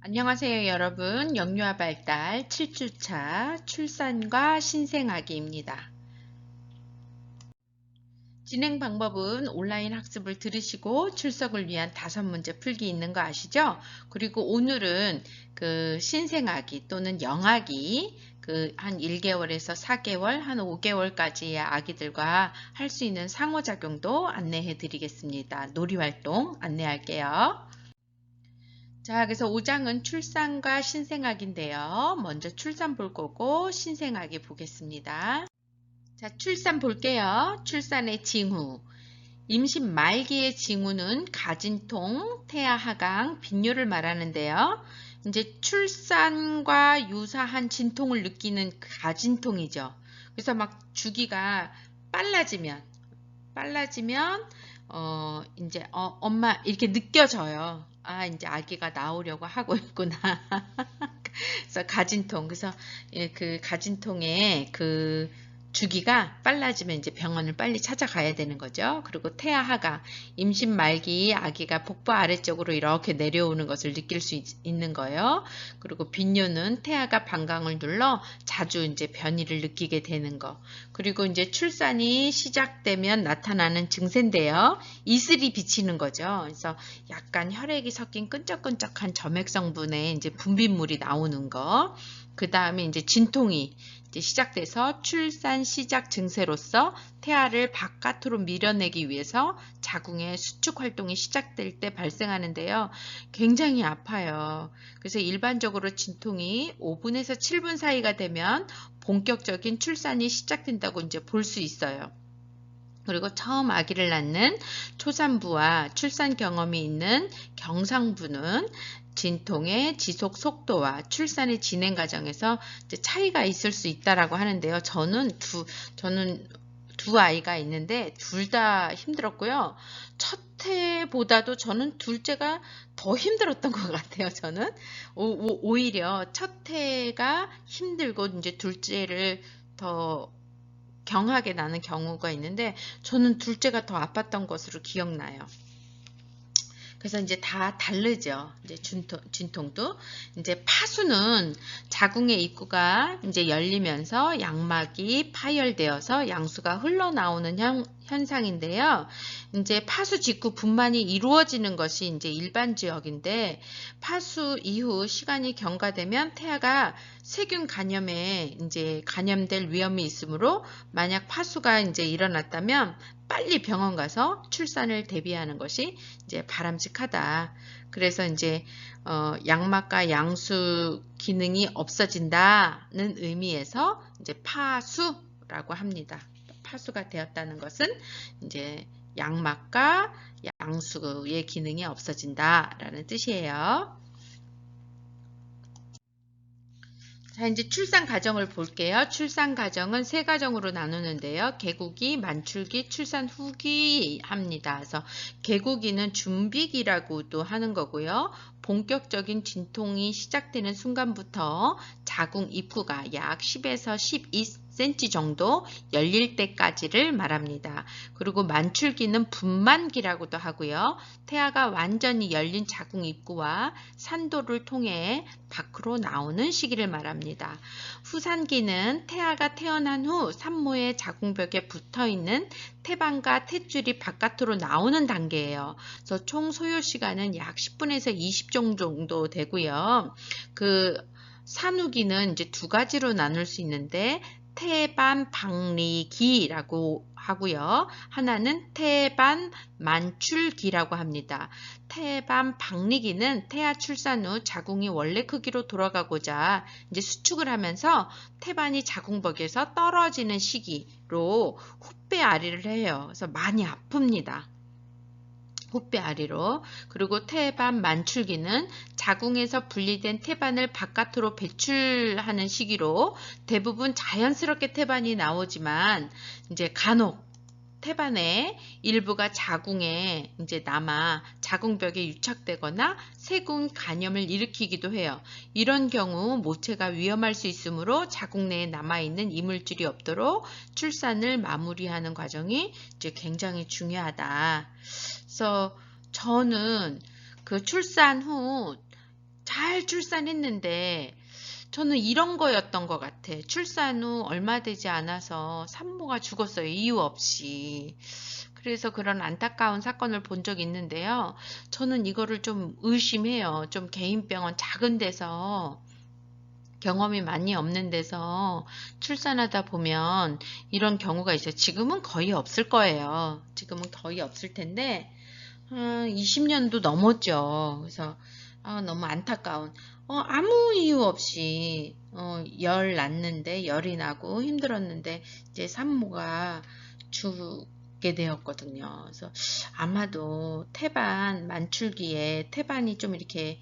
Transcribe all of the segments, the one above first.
안녕하세요, 여러분. 영유아 발달 7주차 출산과 신생아기입니다. 진행 방법은 온라인 학습을 들으시고 출석을 위한 5문제 풀기 있는 거 아시죠? 그리고 오늘은 그 신생아기 또는 영아기 한 1개월에서 4개월, 한 5개월까지의 아기들과 할 수 있는 상호작용도 안내해 드리겠습니다. 놀이활동 안내할게요. 자, 그래서 5장은 출산과 신생아기인데요. 먼저 출산 볼 거고 신생아기 보겠습니다. 자, 출산 볼게요. 출산의 징후. 임신 말기의 징후는 가진통, 태아 하강, 빈뇨를 말하는데요. 이제 출산과 유사한 진통을 느끼는 가진통이죠. 그래서 막 주기가 빨라지면 이제 엄마 이렇게 느껴져요. 아, 이제 아기가 나오려고 하고 있구나. 그래서 가진통. 그래서 그 가진통의 그 주기가 빨라지면 이제 병원을 빨리 찾아가야 되는 거죠. 그리고 태아 하강, 임신 말기 아기가 복부 아래쪽으로 이렇게 내려오는 것을 느낄 수 있는 거예요. 그리고 빈뇨는 태아가 방광을 눌러 자주 이제 변이를 느끼게 되는 거. 그리고 이제 출산이 시작되면 나타나는 증세인데요. 이슬이 비치는 거죠. 그래서 약간 혈액이 섞인 끈적끈적한 점액 성분의 이제 분비물이 나오는 거. 그 다음에 이제 진통이 이제 시작돼서 출산 시작 증세로서 태아를 바깥으로 밀어내기 위해서 자궁의 수축 활동이 시작될 때 발생하는데요. 굉장히 아파요. 그래서 일반적으로 진통이 5분에서 7분 사이가 되면 본격적인 출산이 시작된다고 이제 볼 수 있어요. 그리고 처음 아기를 낳는 초산부와 출산 경험이 있는 경상부는 진통의 지속 속도와 출산의 진행 과정에서 차이가 있을 수 있다라고 하는데요. 저는 두 아이가 있는데 둘 다 힘들었고요. 첫 해보다도 저는 둘째가 더 힘들었던 것 같아요. 저는 오히려 첫 해가 힘들고 이제 둘째를 더 경하게 나는 경우가 있는데 저는 둘째가 더 아팠던 것으로 기억나요. 그래서 이제 다 다르죠. 이제 진통도. 이제 파수는 자궁의 입구가 이제 열리면서 양막이 파열되어서 양수가 흘러나오는 현상인데요. 이제 파수 직후 분만이 이루어지는 것이 이제 일반적인데 파수 이후 시간이 경과되면 태아가 세균 간염에 이제 감염될 위험이 있으므로 만약 파수가 이제 일어났다면 빨리 병원 가서 출산을 대비하는 것이 이제 바람직하다. 그래서 이제 양막과 양수 기능이 없어진다는 의미에서 이제 파수라고 합니다. 파수가 되었다는 것은 이제 양막과 양수의 기능이 없어진다라는 뜻이에요. 자, 이제 출산 과정을 볼게요. 출산 과정은 3과정으로 나누는데요. 개구기, 만출기, 출산 후기 합니다. 그래서 개구기는 준비기라고도 하는 거고요. 본격적인 진통이 시작되는 순간부터 자궁 입구가 약 10에서 12cm 정도 열릴 때까지를 말합니다. 그리고 만출기는 분만기라고도 하고요. 태아가 완전히 열린 자궁 입구와 산도를 통해 밖으로 나오는 시기를 말합니다. 후산기는 태아가 태어난 후 산모의 자궁벽에 붙어있는 태반과 탯줄이 바깥으로 나오는 단계예요. 그래서 총 소요 시간은 약 10분에서 20분 정도 되고요. 그 산후기는 이제 2가지로 나눌 수 있는데 태반 박리기라고 하고요. 하나는 태반 만출기라고 합니다. 태반 박리기는 태아 출산 후 자궁이 원래 크기로 돌아가고자 이제 수축을 하면서 태반이 자궁벽에서 떨어지는 시기로 후배 아리를 해요. 그래서 많이 아픕니다. 후배 아리로. 그리고 태반 만출기는 자궁에서 분리된 태반을 바깥으로 배출하는 시기로 대부분 자연스럽게 태반이 나오지만 이제 간혹 태반의 일부가 자궁에 이제 남아 자궁벽에 유착되거나 세균 간염을 일으키기도 해요. 이런 경우 모체가 위험할 수 있으므로 자궁 내에 남아있는 이물질이 없도록 출산을 마무리하는 과정이 이제 굉장히 중요하다. 그래서 저는 그 출산 후 잘 출산했는데 저는 이런 거였던 것 같아. 출산 후 얼마 되지 않아서 산모가 죽었어요. 이유 없이. 그래서 그런 안타까운 사건을 본 적이 있는데요. 저는 이거를 좀 의심해요. 좀 개인병원 작은 데서 경험이 많이 없는 데서 출산하다 보면 이런 경우가 있어요. 지금은 거의 없을 거예요. 지금은 거의 없을 텐데 20년도 넘었죠. 그래서 너무 안타까운 아무 이유 없이 열 났는데 열이 나고 힘들었는데 이제 산모가 죽게 되었거든요. 그래서 아마도 태반 만출기에 태반이 좀 이렇게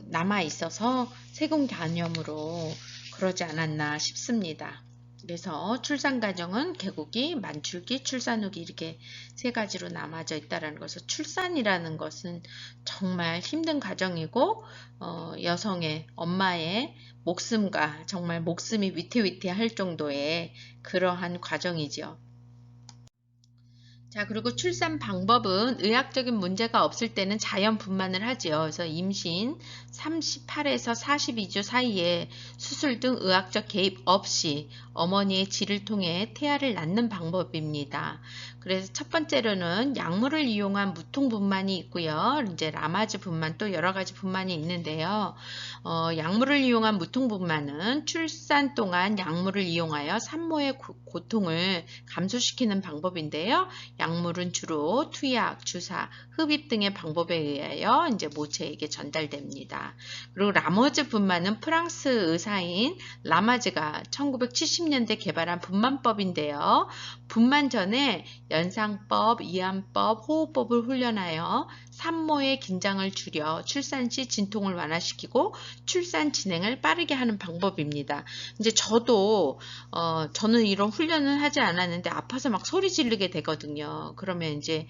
남아 있어서 세균 감염으로 그러지 않았나 싶습니다. 그래서 출산 과정은 개고기, 만출기, 출산 후기 이렇게 세 가지로 나눠져 있다는 것을 출산이라는 것은 정말 힘든 과정이고 여성의 엄마의 목숨과 정말 목숨이 위태위태할 정도의 그러한 과정이죠. 자, 그리고 출산 방법은 의학적인 문제가 없을 때는 자연 분만을 하지요. 그래서 임신 38에서 42주 사이에 수술 등 의학적 개입 없이 어머니의 질을 통해 태아를 낳는 방법입니다. 그래서 첫 번째로는 약물을 이용한 무통 분만이 있고요. 이제 라마즈 분만 또 여러 가지 분만이 있는데요. 약물을 이용한 무통 분만은 출산 동안 약물을 이용하여 산모의 고통을 감소시키는 방법인데요. 약물은 주로 투약, 주사, 흡입 등의 방법에 의하여 이제 모체에게 전달됩니다. 그리고 라머즈 분만은 프랑스 의사인 라마즈가 1970년대 개발한 분만법인데요. 분만 전에 연상법, 이완법, 호흡법을 훈련하여 산모의 긴장을 줄여 출산 시 진통을 완화시키고 출산 진행을 빠르게 하는 방법입니다. 이제 저는 이런 훈련을 하지 않았는데 아파서 막 소리 지르게 되거든요. 그러면 이제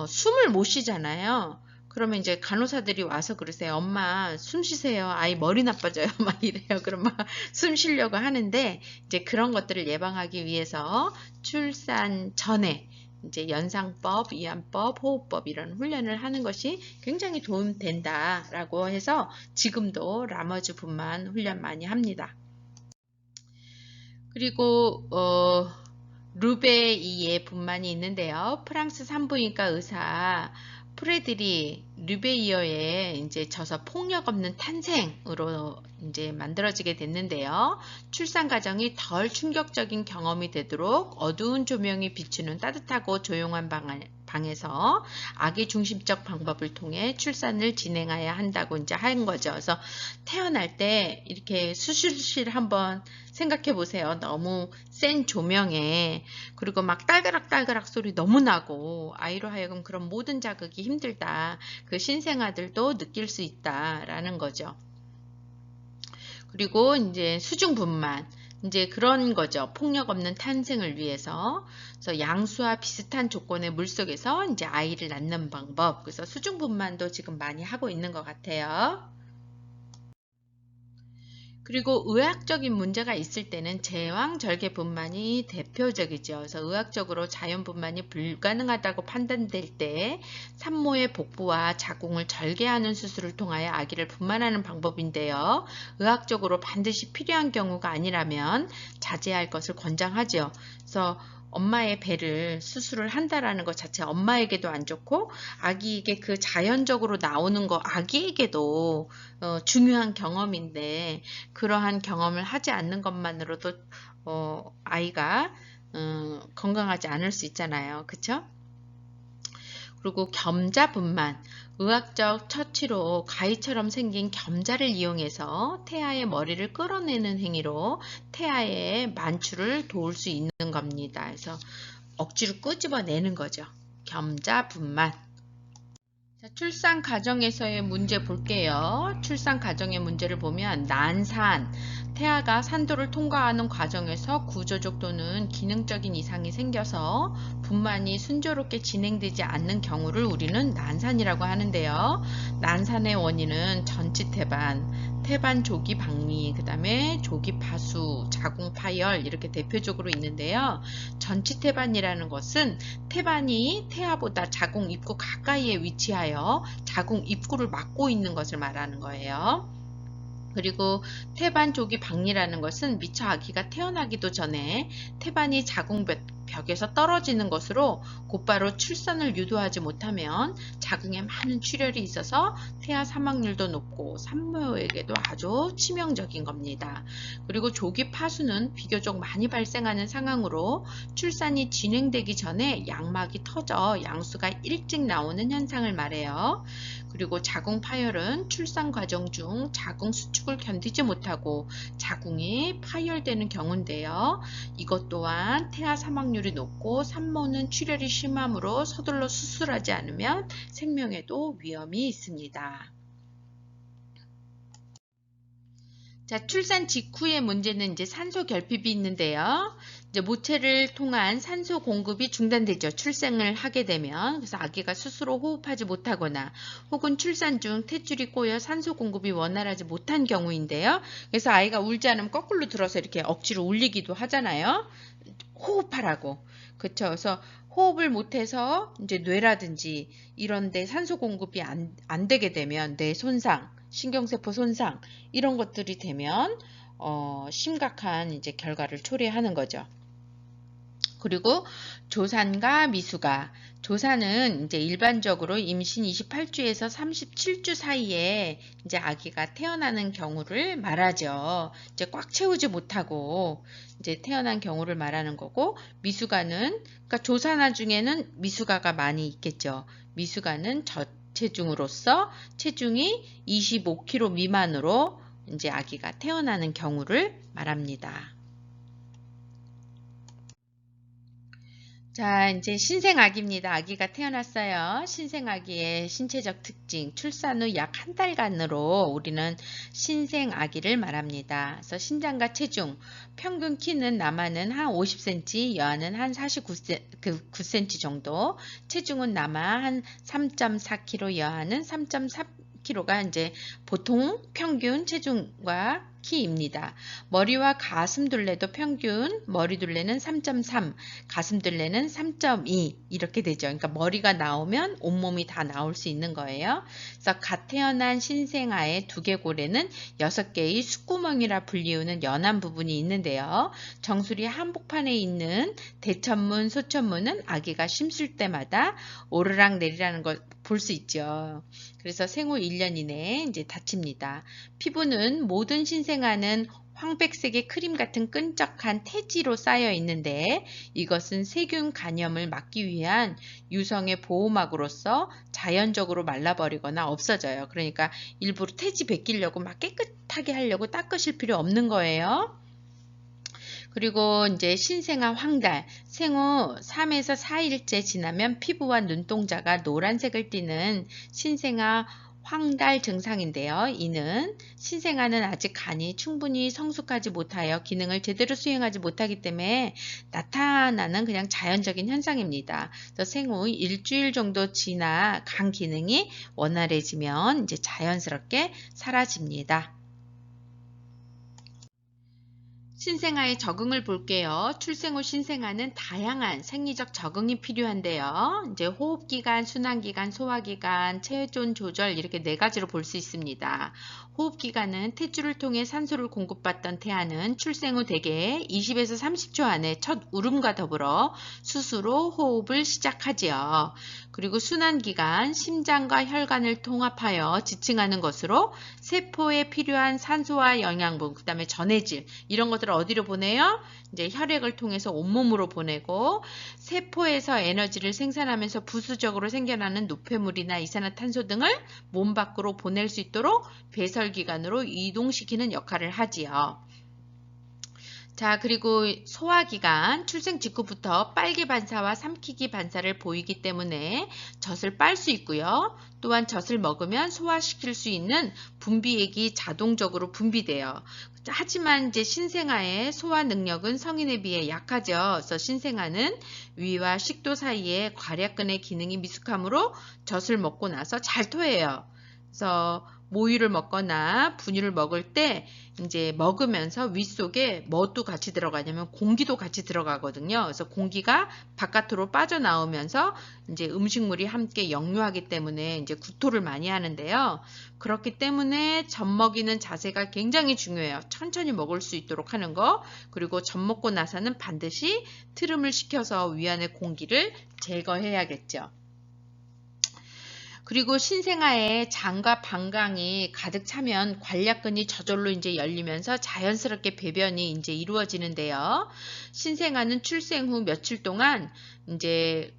숨을 못 쉬잖아요. 그러면 이제 간호사들이 와서 그러세요. 엄마 숨 쉬세요. 아이 머리 나빠져요. 막 이래요. 그럼 막 숨 쉬려고 하는데 이제 그런 것들을 예방하기 위해서 출산 전에 이제 연상법, 이완법, 호흡법 이런 훈련을 하는 것이 굉장히 도움된다라고 해서 지금도 라머즈 분만 훈련 많이 합니다. 그리고 루베이에 분만이 있는데요. 프랑스 산부인과 의사 프레드리 르베이어에 이제 져서 폭력 없는 탄생으로 이제 만들어지게 됐는데요. 출산 과정이 덜 충격적인 경험이 되도록 어두운 조명이 비추는 따뜻하고 조용한 방에서 아기 중심적 방법을 통해 출산을 진행해야 한다고 이제 한 거죠. 그래서 태어날 때 이렇게 수술실 한번 생각해 보세요. 너무 센 조명에 그리고 막 딸그락딸그락 소리 너무 나고 아이로 하여금 그런 모든 자극이 힘들다. 그 신생아들도 느낄 수 있다라는 거죠. 그리고 이제 수중분만 이제 그런 거죠. 폭력 없는 탄생을 위해서. 그래서 양수와 비슷한 조건의 물속에서 이제 아이를 낳는 방법. 그래서 수중분만도 지금 많이 하고 있는 것 같아요. 그리고 의학적인 문제가 있을 때는 제왕절개 분만이 대표적이죠. 그래서 의학적으로 자연 분만이 불가능하다고 판단될 때 산모의 복부와 자궁을 절개하는 수술을 통하여 아기를 분만하는 방법인데요. 의학적으로 반드시 필요한 경우가 아니라면 자제할 것을 권장하죠. 그래서 엄마의 배를 수술을 한다라는 것 자체 엄마에게도 안 좋고 아기에게 그 자연적으로 나오는 거 아기에게도 중요한 경험인데 그러한 경험을 하지 않는 것만으로도 아이가 건강하지 않을 수 있잖아요. 그쵸? 그리고 겸자분만, 의학적 처치로 가위처럼 생긴 겸자를 이용해서 태아의 머리를 끌어내는 행위로 태아의 만출을 도울 수 있는 겁니다. 그래서 억지로 끄집어내는 거죠. 겸자분만. 자, 출산 과정에서의 문제 볼게요. 출산 과정의 문제를 보면 난산, 태아가 산도를 통과하는 과정에서 구조적 또는 기능적인 이상이 생겨서 분만이 순조롭게 진행되지 않는 경우를 우리는 난산이라고 하는데요. 난산의 원인은 전치태반, 태반 조기 박리, 그 다음에 조기 파수, 자궁 파열 이렇게 대표적으로 있는데요. 전치태반이라는 것은 태반이 태아보다 자궁 입구 가까이에 위치하여 자궁 입구를 막고 있는 것을 말하는 거예요. 그리고 태반 조기 박리라는 것은 미처 아기가 태어나기도 전에 태반이 자궁벽에서 떨어지는 것으로 곧바로 출산을 유도하지 못하면 자궁에 많은 출혈이 있어서 태아 사망률도 높고 산모에게도 아주 치명적인 겁니다. 그리고 조기 파수는 비교적 많이 발생하는 상황으로 출산이 진행되기 전에 양막이 터져 양수가 일찍 나오는 현상을 말해요. 그리고 자궁 파열은 출산 과정 중 자궁 수축을 견디지 못하고 자궁이 파열되는 경우인데요. 이것 또한 태아 사망률이 높고 산모는 출혈이 심하므로 서둘러 수술하지 않으면 생명에도 위험이 있습니다. 자, 출산 직후의 문제는 이제 산소 결핍이 있는데요. 이제 모체를 통한 산소 공급이 중단되죠. 출생을 하게 되면. 그래서 아기가 스스로 호흡하지 못하거나 혹은 출산 중 탯줄이 꼬여 산소 공급이 원활하지 못한 경우인데요. 그래서 아이가 울지 않으면 거꾸로 들어서 이렇게 억지로 울리기도 하잖아요. 호흡하라고. 그렇죠. 그래서 호흡을 못해서 이제 뇌라든지 이런 데 산소 공급이 안 되게 되면 뇌 손상, 신경세포 손상 이런 것들이 되면 심각한 이제 결과를 초래하는 거죠. 그리고 조산과 미수가. 조산은 이제 일반적으로 임신 28주에서 37주 사이에 이제 아기가 태어나는 경우를 말하죠. 이제 꽉 채우지 못하고 이제 태어난 경우를 말하는 거고, 미수가는, 그러니까 조산아 중에는 미수가가 많이 있겠죠. 미수가는 저체중으로서 체중이 25kg 미만으로 이제 아기가 태어나는 경우를 말합니다. 자, 이제 신생아기입니다. 아기가 태어났어요. 신생아기의 신체적 특징, 출산 후 약 한 달간으로 우리는 신생아기를 말합니다. 그래서 신장과 체중, 평균 키는 남아는 한 50cm, 여아는 한 49cm 정도, 체중은 남아 한 3.4kg, 여아는 3.3kg가 이제 보통 평균 체중과 키입니다. 머리와 가슴 둘레도 평균 머리 둘레는 3.3, 가슴 둘레는 3.2 이렇게 되죠. 그러니까 머리가 나오면 온몸이 다 나올 수 있는 거예요. 그래서 갓 태어난 신생아의 두개골에는 6개의 숫구멍이라 불리우는 연한 부분이 있는데요. 정수리 한복판에 있는 대천문, 소천문은 아기가 쉼쓸 때마다 오르락 내리라는 걸 볼 수 있죠. 그래서 생후 1년 이내에 이제 다칩니다. 피부는 모든 신생아는 황백색의 크림 같은 끈적한 태지로 쌓여 있는데 이것은 세균 감염을 막기 위한 유성의 보호막으로서 자연적으로 말라버리거나 없어져요. 그러니까 일부러 태지 벗기려고 막 깨끗하게 하려고 닦으실 필요 없는 거예요. 그리고 이제 신생아 황달, 생후 3에서 4일째 지나면 피부와 눈동자가 노란색을 띠는 신생아 황달 증상인데요. 이는 신생아는 아직 간이 충분히 성숙하지 못하여 기능을 제대로 수행하지 못하기 때문에 나타나는 그냥 자연적인 현상입니다. 그래서 생후 일주일 정도 지나 간 기능이 원활해지면 이제 자연스럽게 사라집니다. 신생아의 적응을 볼게요. 출생 후 신생아는 다양한 생리적 적응이 필요한데요. 이제 호흡기관, 순환기관, 소화기관, 체존 조절 이렇게 4가지로 볼 수 있습니다. 호흡기관은 탯줄을 통해 산소를 공급받던 태아는 출생 후 대개 20에서 30초 안에 첫 울음과 더불어 스스로 호흡을 시작하지요. 그리고 순환기관, 심장과 혈관을 통합하여 지칭하는 것으로 세포에 필요한 산소와 영양분, 그 다음에 전해질 이런 것들을 어디로 보내요? 이제 혈액을 통해서 온몸으로 보내고 세포에서 에너지를 생산하면서 부수적으로 생겨나는 노폐물이나 이산화탄소 등을 몸 밖으로 보낼 수 있도록 배설기관으로 이동시키는 역할을 하지요. 자, 그리고 소화기관, 출생 직후부터 빨개 반사와 삼키기 반사를 보이기 때문에 젖을 빨 수 있고요. 또한 젖을 먹으면 소화시킬 수 있는 분비액이 자동적으로 분비돼요. 하지만 이제 신생아의 소화 능력은 성인에 비해 약하죠. 그래서 신생아는 위와 식도 사이에 괄약근의 기능이 미숙하므로 젖을 먹고 나서 잘 토해요. 그래서 모유를 먹거나 분유를 먹을 때 이제 먹으면서 윗속에 뭐도 같이 들어가냐면 공기도 같이 들어가거든요. 그래서 공기가 바깥으로 빠져나오면서 이제 음식물이 함께 역류하기 때문에 이제 구토를 많이 하는데요. 그렇기 때문에 젖 먹이는 자세가 굉장히 중요해요. 천천히 먹을 수 있도록 하는 거, 그리고 젖 먹고 나서는 반드시 트름을 시켜서 위안의 공기를 제거해야겠죠. 그리고 신생아에 장과 방광이 가득 차면 관략근이 저절로 이제 열리면서 자연스럽게 배변이 이제 이루어지는데요. 신생아는 출생 후 며칠 동안 이제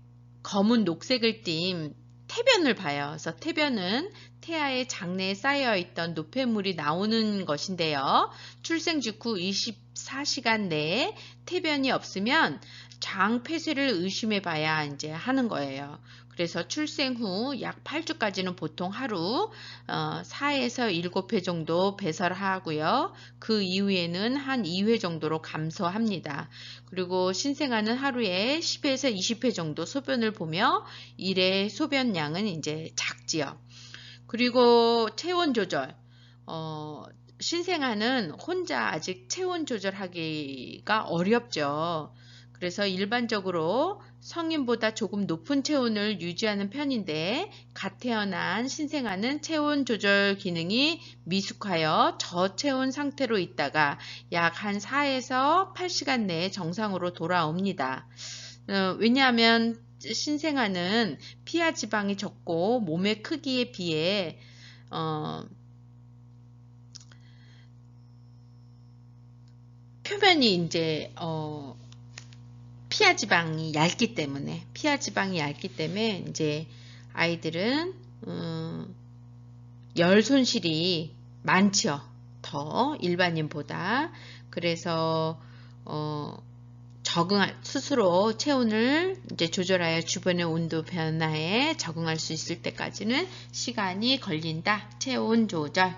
검은 녹색을 띤 태변을 봐요. 그래서 태변은 태아의 장내에 쌓여있던 노폐물이 나오는 것인데요. 출생 직후 24시간 내에 태변이 없으면 장 폐쇄를 의심해 봐야 이제 하는 거예요. 그래서 출생 후 약 8주까지는 보통 하루 4에서 7회 정도 배설하고요. 그 이후에는 한 2회 정도로 감소합니다. 그리고 신생아는 하루에 10에서 20회 정도 소변을 보며 일의 소변량은 이제 작지요. 그리고 체온 조절. 신생아는 혼자 아직 체온 조절하기가 어렵죠. 그래서 일반적으로 성인보다 조금 높은 체온을 유지하는 편인데 갓 태어난 신생아는 체온 조절 기능이 미숙하여 저체온 상태로 있다가 약 한 4에서 8시간 내에 정상으로 돌아옵니다. 왜냐하면 신생아는 피하 지방이 적고 몸의 크기에 비해 표면이 이제 피하 지방이 얇기 때문에 이제 아이들은 열 손실이 많죠. 더 일반인보다. 그래서 스스로 체온을 이제 조절하여 주변의 온도 변화에 적응할 수 있을 때까지는 시간이 걸린다. 체온 조절.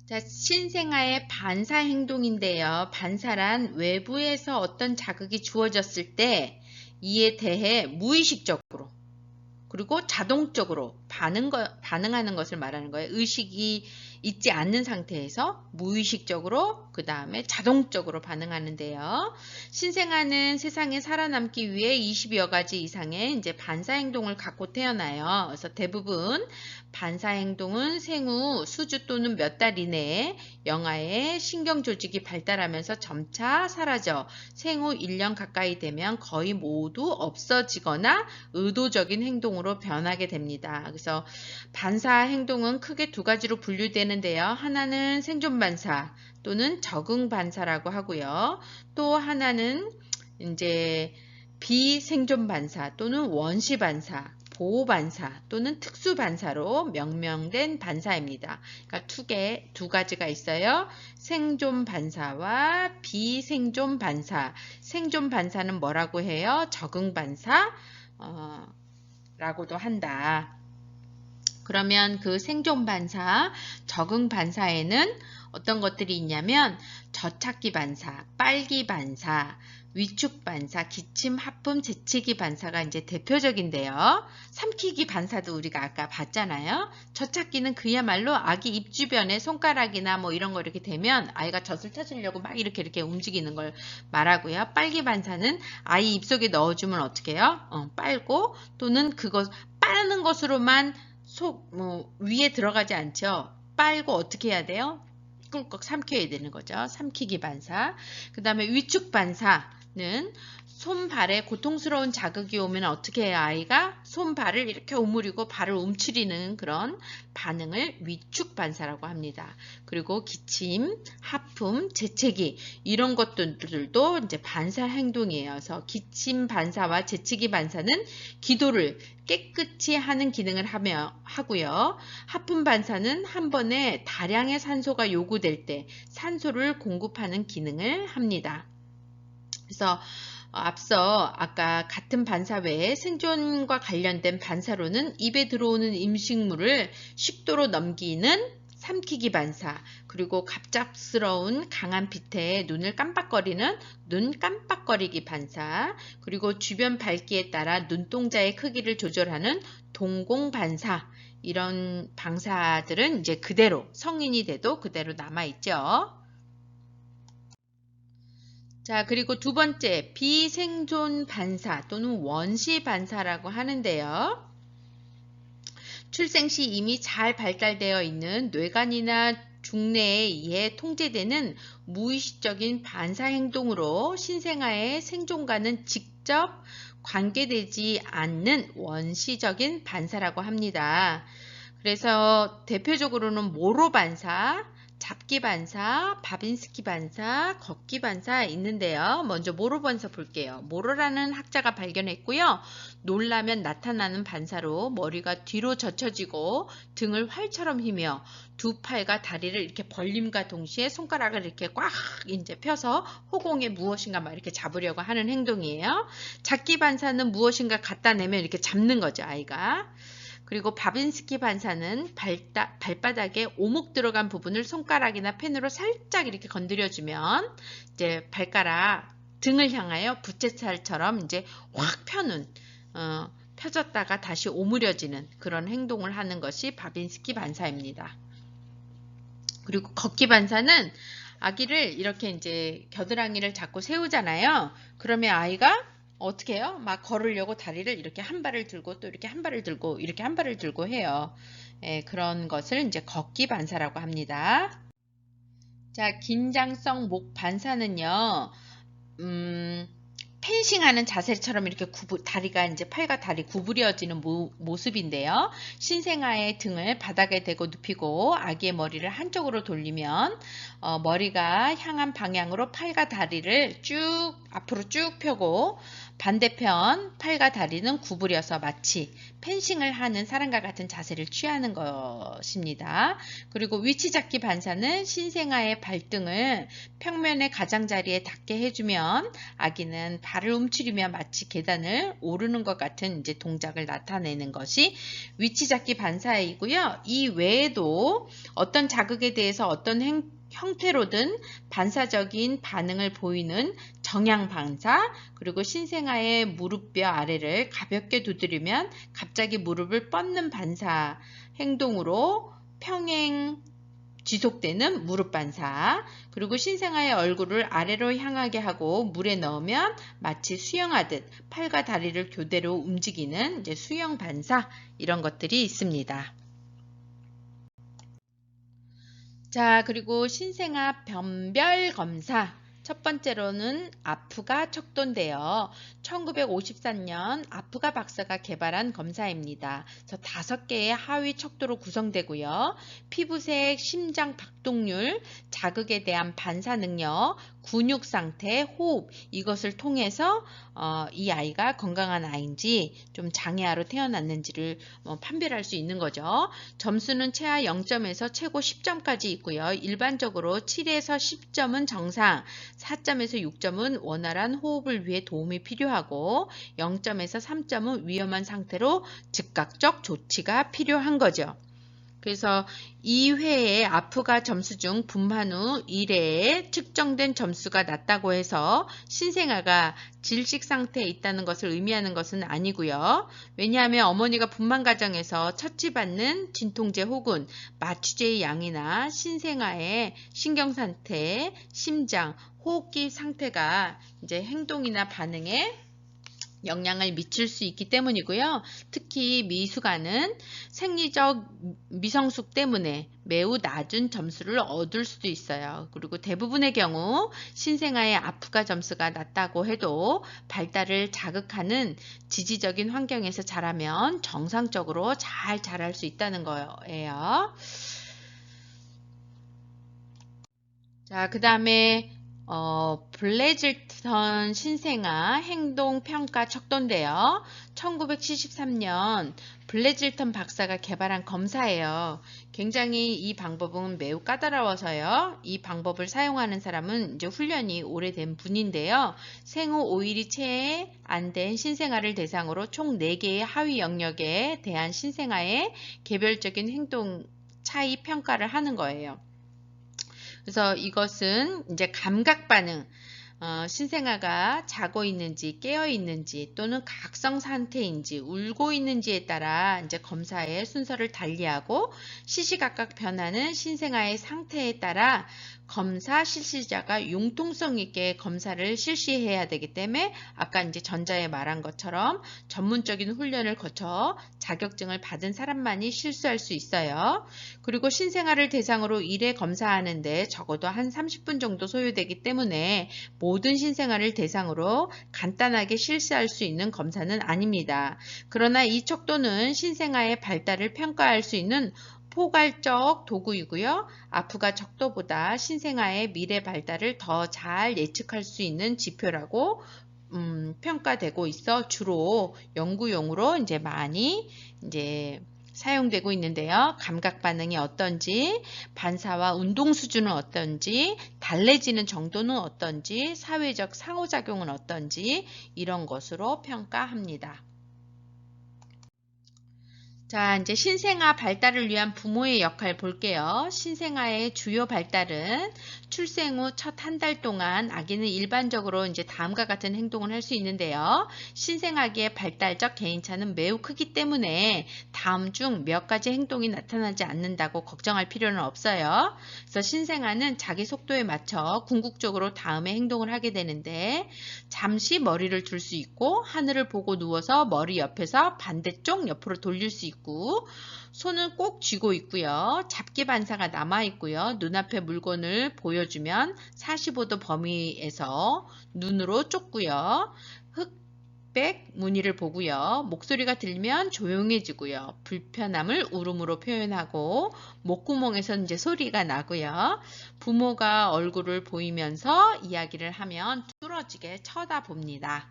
자, 신생아의 반사 행동인데요. 반사란 외부에서 어떤 자극이 주어졌을 때 이에 대해 무의식적으로 그리고 자동적으로 반응하는 것을 말하는 거예요. 의식이 있지 않는 상태에서 무의식적으로 그 다음에 자동적으로 반응하는데요. 신생아는 세상에 살아남기 위해 20여 가지 이상의 이제 반사 행동을 갖고 태어나요. 그래서 대부분 반사 행동은 생후 수주 또는 몇 달 이내에 영아의 신경 조직이 발달하면서 점차 사라져 생후 1년 가까이 되면 거의 모두 없어지거나 의도적인 행동으로 변하게 됩니다. 그래서 반사 행동은 크게 두 가지로 분류되는데요. 하나는 생존 반사 또는 적응 반사라고 하고요. 또 하나는 이제 비생존 반사 또는 원시 반사, 보호 반사 또는 특수 반사로 명명된 반사입니다. 그러니까 두 가지가 있어요. 생존 반사와 비생존 반사. 생존 반사는 뭐라고 해요? 적응 반사 라고도 한다. 그러면 그 생존 반사, 적응 반사에는 어떤 것들이 있냐면 젖찾기 반사, 빨기 반사, 위축 반사, 기침, 하품, 재채기 반사가 이제 대표적인데요. 삼키기 반사도 우리가 아까 봤잖아요. 젖찾기는 그야말로 아기 입 주변에 손가락이나 뭐 이런 거 이렇게 대면 아이가 젖을 찾으려고 막 이렇게 움직이는 걸 말하고요. 빨기 반사는 아이 입속에 넣어주면 어떻게 해요? 빨고 또는 그거 빠는 것으로만 위에 들어가지 않죠. 빨고 어떻게 해야 돼요? 꿀꺽 삼켜야 되는 거죠. 삼키기 반사. 그 다음에 위축 반사는 손발에 고통스러운 자극이 오면 어떻게 해요? 아이가 손발을 이렇게 오므리고 발을 움츠리는 그런 반응을 위축 반사라고 합니다. 그리고 기침, 하품, 재채기 이런 것들도 이제 반사 행동이에요. 그래서 기침 반사와 재채기 반사는 기도를 깨끗이 하는 기능을 하고요. 하품 반사는 한 번에 다량의 산소가 요구될 때 산소를 공급하는 기능을 합니다. 그래서 앞서 아까 같은 반사 외에 생존과 관련된 반사로는 입에 들어오는 음식물을 식도로 넘기는 삼키기 반사, 그리고 갑작스러운 강한 빛에 눈을 깜빡거리는 눈 깜빡거리기 반사, 그리고 주변 밝기에 따라 눈동자의 크기를 조절하는 동공 반사, 이런 방사들은 이제 그대로 성인이 돼도 그대로 남아있죠. 자, 그리고 두 번째, 비생존 반사 또는 원시 반사라고 하는데요. 출생 시 이미 잘 발달되어 있는 뇌관이나 중뇌에 의해 통제되는 무의식적인 반사 행동으로 신생아의 생존과는 직접 관계되지 않는 원시적인 반사라고 합니다. 그래서 대표적으로는 모로 반사, 잡기 반사, 바빈스키 반사, 걷기 반사 있는데요. 먼저 모로 반사 볼게요. 모로라는 학자가 발견했고요. 놀라면 나타나는 반사로 머리가 뒤로 젖혀지고 등을 활처럼 휘며 두 팔과 다리를 이렇게 벌림과 동시에 손가락을 이렇게 꽉 이제 펴서 호공에 무엇인가 막 이렇게 잡으려고 하는 행동이에요. 잡기 반사는 무엇인가 갖다 내면 이렇게 잡는 거죠, 아이가. 그리고 바빈스키 반사는 발바닥에 오목 들어간 부분을 손가락이나 펜으로 살짝 이렇게 건드려주면 이제 발가락 등을 향하여 부채살처럼 이제 확 펴는 펴졌다가 다시 오므려지는 그런 행동을 하는 것이 바빈스키 반사입니다. 그리고 걷기 반사는 아기를 이렇게 이제 겨드랑이를 잡고 세우잖아요. 그러면 아이가 어떻게 해요? 막 걸으려고 다리를 이렇게 한 발을 들고 또 이렇게 한 발을 들고 이렇게 한 발을 들고 해요. 예, 그런 것을 이제 걷기 반사라고 합니다. 자, 긴장성 목 반사는요. 펜싱하는 자세처럼 이렇게 다리가 이제 팔과 다리 구부려지는 모습인데요. 신생아의 등을 바닥에 대고 눕히고 아기의 머리를 한쪽으로 돌리면 머리가 향한 방향으로 팔과 다리를 쭉 앞으로 쭉 펴고 반대편 팔과 다리는 구부려서 마치 펜싱을 하는 사람과 같은 자세를 취하는 것입니다. 그리고 위치 잡기 반사는 신생아의 발등을 평면의 가장자리에 닿게 해주면 아기는 발을 움츠리며 마치 계단을 오르는 것 같은 이제 동작을 나타내는 것이 위치 잡기 반사이고요. 이 외에도 어떤 자극에 대해서 어떤 형태로든 반사적인 반응을 보이는 정향 반사, 그리고 신생아의 무릎뼈 아래를 가볍게 두드리면 갑자기 무릎을 뻗는 반사 행동으로 평행 지속되는 무릎 반사, 그리고 신생아의 얼굴을 아래로 향하게 하고 물에 넣으면 마치 수영하듯 팔과 다리를 교대로 움직이는 이제 수영 반사, 이런 것들이 있습니다. 자, 그리고 신생아 변별 검사. 첫 번째로는 아프가 척도인데요. 1953년 아프가 박사가 개발한 검사입니다. 그래서 5개의 하위 척도로 구성되고요. 피부색, 심장 박동률, 자극에 대한 반사 능력, 근육 상태, 호흡, 이것을 통해서 이 아이가 건강한 아이인지 좀 장애아로 태어났는지를 판별할 수 있는 거죠. 점수는 최하 0점에서 최고 10점까지 있고요. 일반적으로 7에서 10점은 정상, 4점에서 6점은 원활한 호흡을 위해 도움이 필요하고 0점에서 3점은 위험한 상태로 즉각적 조치가 필요한 거죠. 그래서 2회의 아프가 점수 중 분판 후 1회에 측정된 점수가 낮다고 해서 신생아가 질식 상태에 있다는 것을 의미하는 것은 아니고요. 왜냐하면 어머니가 분만 과정에서 처치받는 진통제 혹은 마취제의 양이나 신생아의 신경 상태, 심장, 호흡기 상태가 이제 행동이나 반응에 영향을 미칠 수 있기 때문이고요. 특히 미숙아는 생리적 미성숙 때문에 매우 낮은 점수를 얻을 수도 있어요. 그리고 대부분의 경우 신생아의 아프가 점수가 낮다고 해도 발달을 자극하는 지지적인 환경에서 자라면 정상적으로 잘 자랄 수 있다는 거예요. 자, 그 다음에 블레질턴 신생아 행동평가 척도인데요. 1973년 블레질턴 박사가 개발한 검사예요. 굉장히 이 방법은 매우 까다로워서요. 이 방법을 사용하는 사람은 이제 훈련이 오래된 분인데요. 생후 5일이 채 안 된 신생아를 대상으로 총 4개의 하위 영역에 대한 신생아의 개별적인 행동 차이 평가를 하는 거예요. 그래서 이것은 이제 감각 반응, 신생아가 자고 있는지 깨어 있는지 또는 각성 상태인지 울고 있는지에 따라 이제 검사의 순서를 달리하고 시시각각 변하는 신생아의 상태에 따라 검사 실시자가 융통성 있게 검사를 실시해야 되기 때문에 아까 이제 전자에 말한 것처럼 전문적인 훈련을 거쳐 자격증을 받은 사람만이 실수할 수 있어요. 그리고 신생아를 대상으로 1회 검사하는데 적어도 한 30분 정도 소요되기 때문에 모든 신생아를 대상으로 간단하게 실시할 수 있는 검사는 아닙니다. 그러나 이 척도는 신생아의 발달을 평가할 수 있는 포괄적 도구이고요. 아프가 척도보다 신생아의 미래 발달을 더 잘 예측할 수 있는 지표라고 평가되고 있어 주로 연구용으로 이제 많이 이제 사용되고 있는데요. 감각 반응이 어떤지, 반사와 운동 수준은 어떤지, 달래지는 정도는 어떤지, 사회적 상호작용은 어떤지 이런 것으로 평가합니다. 자, 이제 신생아 발달을 위한 부모의 역할 볼게요. 신생아의 주요 발달은 출생 후 첫 한 달 동안 아기는 일반적으로 이제 다음과 같은 행동을 할 수 있는데요. 신생아기의 발달적 개인차는 매우 크기 때문에 다음 중 몇 가지 행동이 나타나지 않는다고 걱정할 필요는 없어요. 그래서 신생아는 자기 속도에 맞춰 궁극적으로 다음에 행동을 하게 되는데 잠시 머리를 들 수 있고 하늘을 보고 누워서 머리 옆에서 반대쪽 옆으로 돌릴 수 있고 손은 꼭 쥐고 있고요. 잡기 반사가 남아 있고요. 눈앞에 물건을 보여주면 45도 범위에서 눈으로 쫓고요. 흑백 무늬를 보고요. 목소리가 들리면 조용해지고요. 불편함을 울음으로 표현하고 목구멍에서 이제 소리가 나고요. 부모가 얼굴을 보이면서 이야기를 하면 뚫어지게 쳐다봅니다.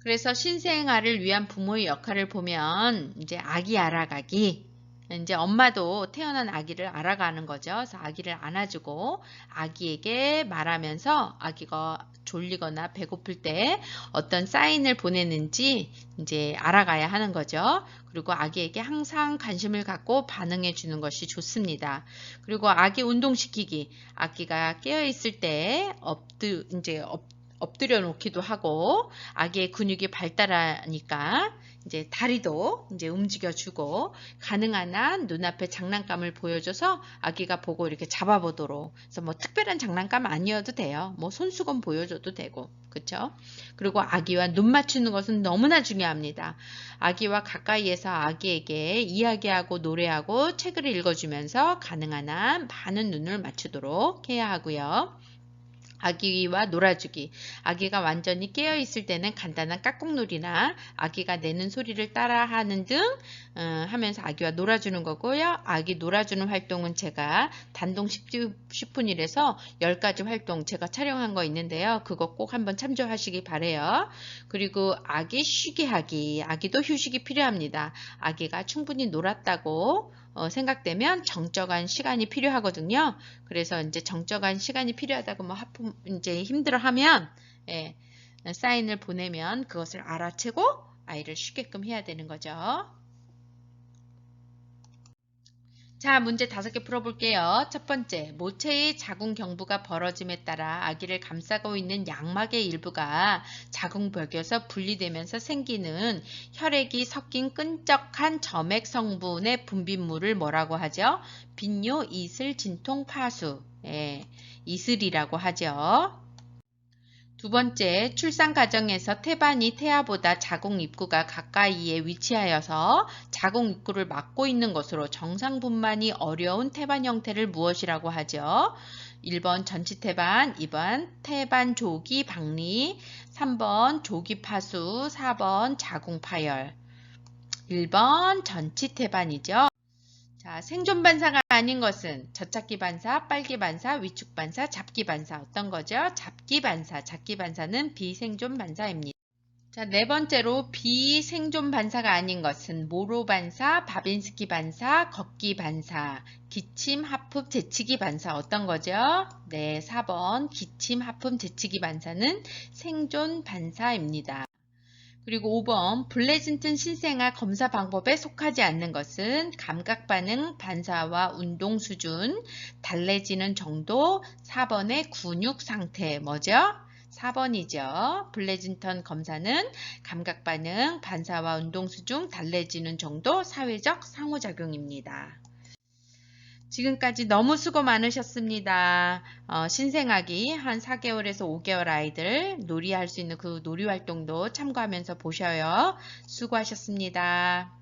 그래서 신생아를 위한 부모의 역할을 보면 이제 아기 알아가기, 이제 엄마도 태어난 아기를 알아가는 거죠. 그래서 아기를 안아주고 아기에게 말하면서 아기가 졸리거나 배고플 때 어떤 사인을 보내는지 이제 알아가야 하는 거죠. 그리고 아기에게 항상 관심을 갖고 반응해 주는 것이 좋습니다. 그리고 아기 운동시키기, 아기가 깨어 있을 때 엎드려 놓기도 하고 아기의 근육이 발달하니까 이제 다리도 이제 움직여주고 가능한 한 눈앞에 장난감을 보여줘서 아기가 보고 이렇게 잡아보도록. 그래서 뭐 특별한 장난감 아니어도 돼요. 뭐 손수건 보여줘도 되고, 그렇죠? 그리고 아기와 눈 맞추는 것은 너무나 중요합니다. 아기와 가까이에서 아기에게 이야기하고 노래하고 책을 읽어주면서 가능한 한 많은 눈을 맞추도록 해야 하고요. 아기와 놀아주기. 아기가 완전히 깨어있을 때는 간단한 깍꿍놀이나 아기가 내는 소리를 따라하는 등 하면서 아기와 놀아주는 거고요. 아기 놀아주는 활동은 제가 단동 10분이라서 10가지 활동 제가 촬영한 거 있는데요. 그거 꼭 한번 참조하시기 바래요. 그리고 아기 쉬게 하기. 아기도 휴식이 필요합니다. 아기가 충분히 놀았다고 생각되면 정적한 시간이 필요하거든요. 그래서 이제 정적한 시간이 필요하다고 뭐 하품 이제 힘들어하면 사인을 보내면 그것을 알아채고 아이를 쉬게끔 해야 되는 거죠. 자, 문제 5개 풀어볼게요. 첫 번째, 모체의 자궁 경부가 벌어짐에 따라 아기를 감싸고 있는 양막의 일부가 자궁벽에서 분리되면서 생기는 혈액이 섞인 끈적한 점액 성분의 분비물을 뭐라고 하죠? 빈뇨, 이슬, 진통, 파수. 이슬이라고 하죠. 두 번째, 출산 과정에서 태반이 태아보다 자궁 입구가 가까이에 위치하여서 자궁 입구를 막고 있는 것으로 정상 분만이 어려운 태반 형태를 무엇이라고 하죠? 1번 전치태반, 2번 태반 조기 박리, 3번 조기 파수, 4번 자궁 파열. 1번 전치태반이죠. 자, 생존 반사가 아닌 것은 젖잡기 반사, 빨기 반사, 위축 반사, 잡기 반사 어떤 거죠? 잡기 반사, 잡기 반사는 비생존 반사입니다. 자, 네 번째로 비생존 반사가 아닌 것은 모로 반사, 바빈스키 반사, 걷기 반사, 기침, 하품, 재치기 반사 어떤 거죠? 네, 4번 기침, 하품, 재치기 반사는 생존 반사입니다. 그리고 5번 블레진튼 신생아 검사 방법에 속하지 않는 것은 감각반응, 반사와 운동 수준, 달래지는 정도, 4번의 근육 상태 뭐죠? 4번이죠. 블레진턴 검사는 감각반응, 반사와 운동 수준, 달래지는 정도, 사회적 상호작용입니다. 지금까지 너무 수고 많으셨습니다. 신생아기 한 4개월에서 5개월 아이들 놀이할 수 있는 그 놀이 활동도 참고하면서 보셔요. 수고하셨습니다.